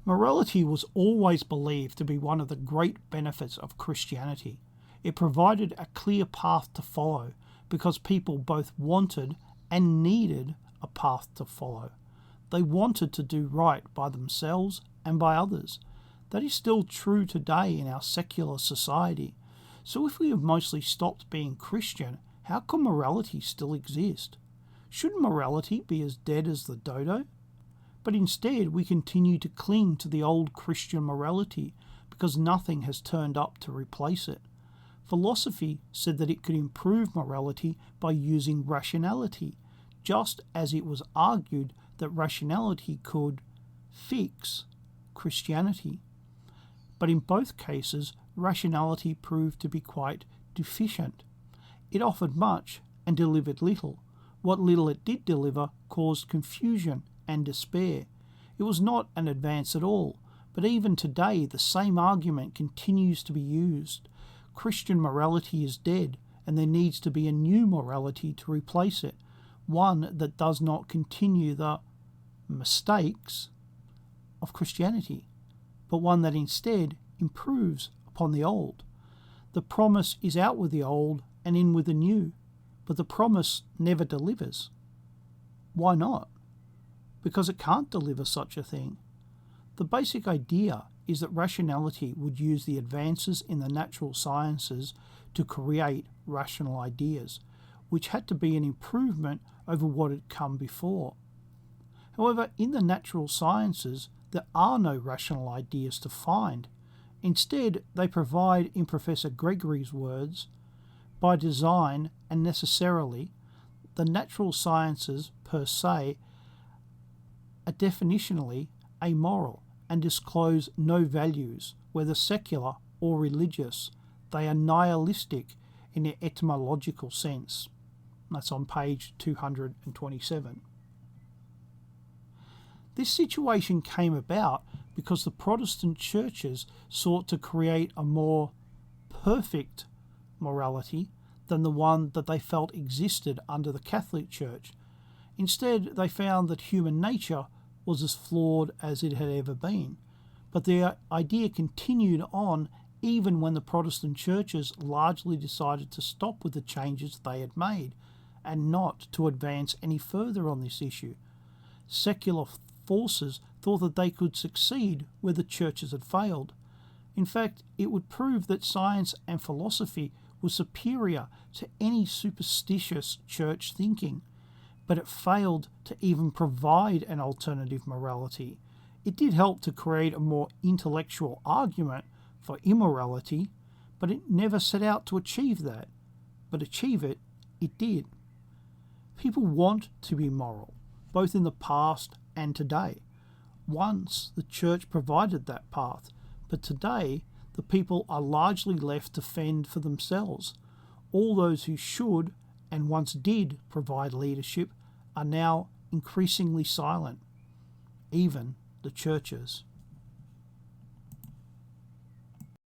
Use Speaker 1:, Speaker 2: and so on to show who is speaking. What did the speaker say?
Speaker 1: Morality was always believed to be one of the great benefits of Christianity. It provided a clear path to follow because people both wanted and needed a path to follow. They wanted to do right by themselves and by others. That is still true today in our secular society. So if we have mostly stopped being Christian, how can morality still exist? Shouldn't morality be as dead as the dodo? But instead we continue to cling to the old Christian morality because nothing has turned up to replace it. Philosophy said that it could improve morality by using rationality, just as it was argued that rationality could fix Christianity. But in both cases, rationality proved to be quite deficient. It offered much and delivered little. What little it did deliver caused confusion and despair. It was not an advance at all, but even today the same argument continues to be used. Christian morality is dead, and there needs to be a new morality to replace it, one that does not continue the mistakes of Christianity, but one that instead improves upon the old. The promise is out with the old and in with the new, but the promise never delivers. Why not? Because it can't deliver such a thing. The basic idea is that rationality would use the advances in the natural sciences to create rational ideas, which had to be an improvement over what had come before. However, in the natural sciences, there are no rational ideas to find. Instead, they provide, in Professor Gregory's words, by design and necessarily, the natural sciences per se are definitionally amoral and disclose no values, whether secular or religious. They are nihilistic in their etymological sense. That's on page 227. This situation came about because the Protestant churches sought to create a more perfect morality than the one that they felt existed under the Catholic Church. Instead, they found that human nature was as flawed as it had ever been. But the idea continued on even when the Protestant churches largely decided to stop with the changes they had made and not to advance any further on this issue. Secular forces thought that they could succeed where the churches had failed. In fact, it would prove that science and philosophy was superior to any superstitious church thinking, but it failed to even provide an alternative morality. It did help to create a more intellectual argument for immorality, but it never set out to achieve that. But achieve it, it did. People want to be moral, both in the past and today. Once the church provided that path, but today the people are largely left to fend for themselves. All those who should and once did provide leadership are now increasingly silent, even the churches.